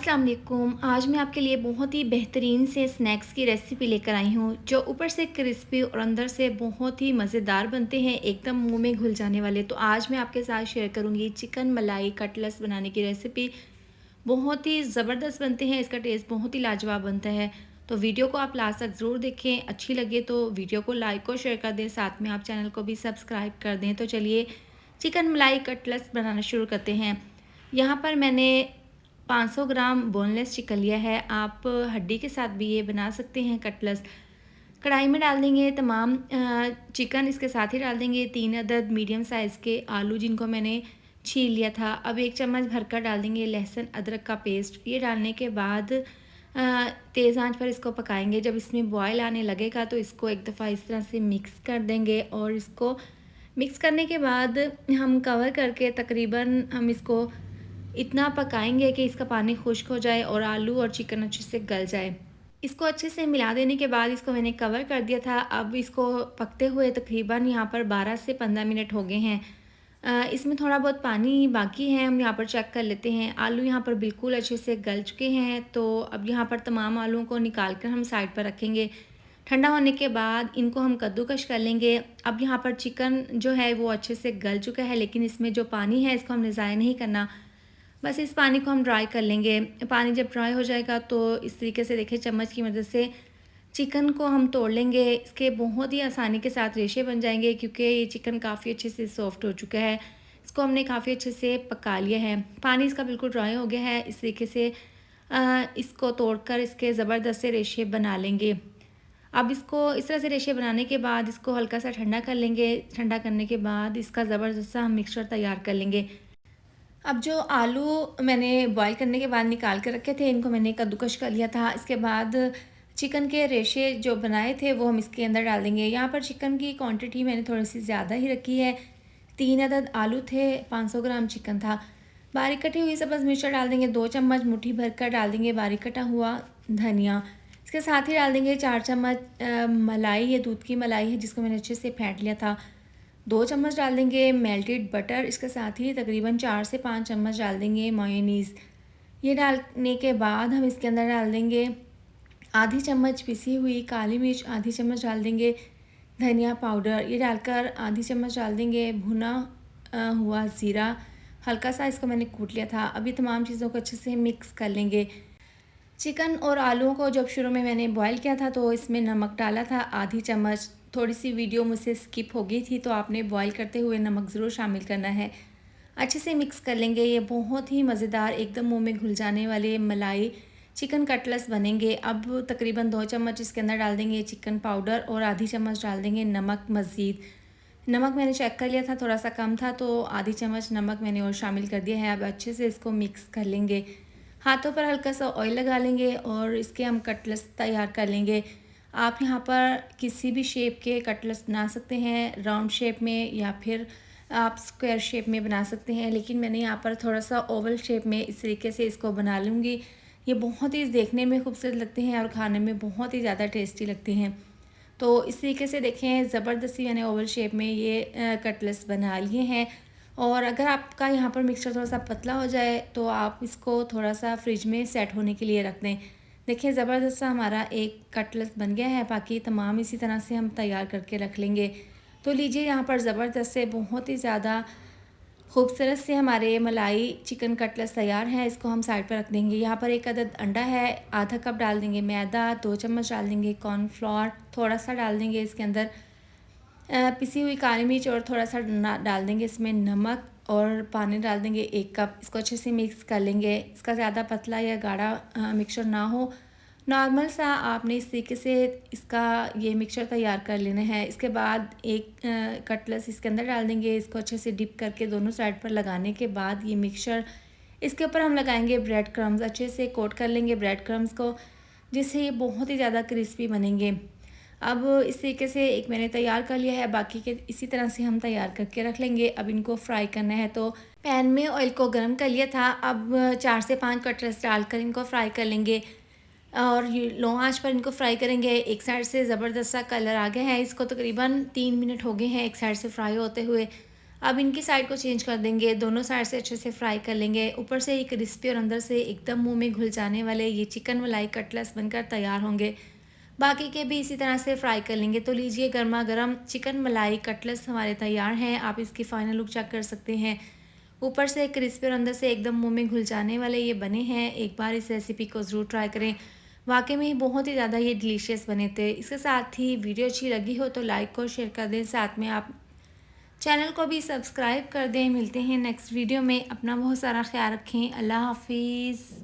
अस्सलाम वालेकुम। आज मैं आपके लिए बहुत ही बेहतरीन से स्नैक्स की रेसिपी लेकर आई हूँ, जो ऊपर से क्रिस्पी और अंदर से बहुत ही मज़ेदार बनते हैं, एकदम मुंह में घुल जाने वाले। तो आज मैं आपके साथ शेयर करूँगी चिकन मलाई कटलेट्स बनाने की रेसिपी। बहुत ही ज़बरदस्त बनते हैं, इसका टेस्ट बहुत ही लाजवाब बनता है। तो वीडियो को आप लास्ट तक ज़रूर देखें, अच्छी लगे तो वीडियो को लाइक और शेयर कर दें, साथ में आप चैनल को भी सब्सक्राइब कर दें। तो चलिए चिकन मलाई कटलेट्स बनाना शुरू करते हैं। यहाँ पर मैंने 500 ग्राम बोनलेस चिकन लिया है। आप हड्डी के साथ भी ये बना सकते हैं कटलेट्स। कढ़ाई में डाल देंगे तमाम चिकन, इसके साथ ही डाल देंगे 3 अदद मीडियम साइज़ के आलू जिनको मैंने छील लिया था। अब 1 चम्मच भरकर डाल देंगे लहसुन अदरक का पेस्ट। ये डालने के बाद तेज़ आंच पर इसको पकाएंगे। जब इसमें बॉयल आने लगेगा तो इसको एक दफ़ा इस तरह से मिक्स कर देंगे और इसको मिक्स करने के बाद हम कवर करके तकरीबन हम इसको इतना पकाएंगे कि इसका पानी खुश्क हो जाए और आलू और चिकन अच्छे से गल जाए। इसको अच्छे से मिला देने के बाद इसको मैंने कवर कर दिया था। अब इसको पकते हुए तकरीबन यहाँ पर 12 से 15 मिनट हो गए हैं। इसमें थोड़ा बहुत पानी बाकी है, हम यहाँ पर चेक कर लेते हैं। आलू यहाँ पर बिल्कुल अच्छे से गल चुके हैं। तो अब यहाँ पर तमाम आलूओं को निकाल कर हम साइड पर रखेंगे। ठंडा होने के बाद इनको हम कद्दूकश कर लेंगे। अब यहाँ पर चिकन जो है वो अच्छे से गल चुका है, लेकिन इसमें जो पानी है इसको हमने ज़ाया नहीं करना। बस इस पानी को हम ड्राई कर लेंगे। पानी जब ड्राई हो जाएगा तो इस तरीके से देखिए चम्मच की मदद से चिकन को हम तोड़ लेंगे। इसके बहुत ही आसानी के साथ रेशे बन जाएंगे, क्योंकि ये चिकन काफ़ी अच्छे से सॉफ्ट हो चुका है। इसको हमने काफ़ी अच्छे से पका लिया है। पानी इसका बिल्कुल ड्राई हो गया है। इस तरीके से इसको तोड़कर इसके ज़बरदस्त से रेशे बना लेंगे। अब इसको इस तरह से रेशे बनाने के बाद इसको हल्का सा ठंडा कर लेंगे। ठंडा करने के बाद इसका ज़बरदस्त सा हम मिक्सचर तैयार कर लेंगे। अब जो आलू मैंने बॉईल करने के बाद निकाल के रखे थे, इनको मैंने कद्दूकश कर लिया था। इसके बाद चिकन के रेशे जो बनाए थे वो हम इसके अंदर डाल देंगे। यहाँ पर चिकन की क्वांटिटी मैंने थोड़ी सी ज़्यादा ही रखी है। 3 अदद आलू थे, 500 ग्राम चिकन था। बारीक कटी हुई सब्ज़ मिर्च डाल देंगे, 2 चम्मच मुट्ठी भर कर डाल देंगे बारीक कटा हुआ धनिया। इसके साथ ही डाल देंगे 4 चम्मच मलाई, ये दूध की मलाई है जिसको मैंने अच्छे से फेंट लिया था। 2 चम्मच डाल देंगे मेल्टेड बटर। इसके साथ ही तकरीबन 4 से 5 चम्मच डाल देंगे मेयोनीज़। ये डालने के बाद हम इसके अंदर डाल देंगे आधी चम्मच पिसी हुई काली मिर्च, आधी चम्मच डाल देंगे धनिया पाउडर। ये डालकर आधी चम्मच डाल देंगे भुना हुआ ज़ीरा। हल्का सा इसको मैंने कूट लिया था। अभी तमाम चीज़ों को अच्छे से मिक्स कर लेंगे। चिकन और आलूओं को जब शुरू में मैंने बॉईल किया था तो इसमें नमक डाला था आधी चम्मच। थोड़ी सी वीडियो मुझसे स्किप हो गई थी, तो आपने बॉईल करते हुए नमक ज़रूर शामिल करना है। अच्छे से मिक्स कर लेंगे। ये बहुत ही मज़ेदार एकदम मुंह में घुल जाने वाले मलाई चिकन कटलेट्स बनेंगे। अब तकरीबन 2 चम्मच इसके अंदर डाल देंगे चिकन पाउडर और आधी चम्मच डाल देंगे नमक मज़ीद। नमक मैंने चेक कर लिया था, थोड़ा सा कम था, तो आधी चम्मच नमक मैंने और शामिल कर दिया है। अब अच्छे से इसको मिक्स कर लेंगे। हाथों पर हल्का सा ऑयल लगा लेंगे और इसके हम कटलेट्स तैयार कर लेंगे। आप यहाँ पर किसी भी शेप के कटलेट्स बना सकते हैं, राउंड शेप में या फिर आप स्क्वायर शेप में बना सकते हैं, लेकिन मैंने यहाँ पर थोड़ा सा ओवल शेप में इस तरीके से इसको बना लूँगी। ये बहुत ही देखने में खूबसूरत लगते हैं और खाने में बहुत ही ज़्यादा टेस्टी लगते हैं। तो इस तरीके से देखें, ज़बरदस्ती मैंने ओवल शेप में ये कटलेट्स बना लिए हैं। और अगर आपका यहाँ पर मिक्सचर थोड़ा सा पतला हो जाए तो आप इसको थोड़ा सा फ्रिज में सेट होने के लिए रख दें। देखिए ज़बरदस्त सा हमारा एक कटलेट्स बन गया है। बाकी तमाम इसी तरह से हम तैयार करके रख लेंगे। तो लीजिए यहाँ पर ज़बरदस्त से बहुत ही ज़्यादा खूबसूरत से हमारे मलाई चिकन कटलेट्स तैयार हैं। इसको हम साइड पर रख देंगे। यहाँ पर 1 अदद अंडा है, आधा कप डाल देंगे मैदा, 2 चम्मच डाल देंगे कॉर्नफ्लोर, थोड़ा सा डाल देंगे इसके अंदर पिसी हुई काली मिर्च और थोड़ा सा डाल देंगे इसमें नमक और पानी डाल देंगे 1 कप। इसको अच्छे से मिक्स कर लेंगे। इसका ज़्यादा पतला या गाढ़ा मिक्सचर ना हो, नॉर्मल सा आपने इस तरीके से इसका ये मिक्सचर तैयार कर लेना है। इसके बाद एक कटलेट्स इसके अंदर डाल देंगे। इसको अच्छे से डिप करके दोनों साइड पर लगाने के बाद ये मिक्सचर इसके ऊपर हम लगाएंगे ब्रेड क्रम्स। अच्छे से कोट कर लेंगे ब्रेड क्रम्स को, जिससे ये बहुत ही ज़्यादा क्रिस्पी बनेंगे। अब इस तरीके से एक मैंने तैयार कर लिया है, बाकी के इसी तरह से हम तैयार करके रख लेंगे। अब इनको फ्राई करना है, तो पैन में ऑयल को गर्म कर लिया था। अब 4 से 5 कटलेट्स डालकर इनको फ्राई कर लेंगे और ये लो आंच पर इनको फ्राई करेंगे। एक साइड से ज़बरदस्त सा कलर आ गया है, इसको तकरीबन 3 मिनट हो गए हैं एक साइड से फ्राई होते हुए। अब इनकी साइड को चेंज कर देंगे, दोनों साइड से अच्छे से फ्राई कर लेंगे। ऊपर से ये क्रिस्पी और अंदर से एकदम मुँह में घुल जाने वाले ये चिकन मलाई कटलेट्स बनकर तैयार होंगे। बाकी के भी इसी तरह से फ्राई कर लेंगे। तो लीजिए गरमा-गरम चिकन मलाई कटलेट्स हमारे तैयार हैं। आप इसकी फ़ाइनल लुक चेक कर सकते हैं। ऊपर से क्रिस्पी और अंदर से एकदम मुँह में घुल जाने वाले ये बने हैं। एक बार इस रेसिपी को ज़रूर ट्राई करें। वाक़ई में बहुत ही ज़्यादा ये डिलीशियस बने थे। इसके साथ ही वीडियो अच्छी लगी हो तो लाइक और शेयर कर दें। साथ में आप चैनल को भी सब्सक्राइब कर दें। मिलते हैं नेक्स्ट वीडियो में। अपना बहुत सारा ख़्याल रखें। अल्लाह हाफ़िज़।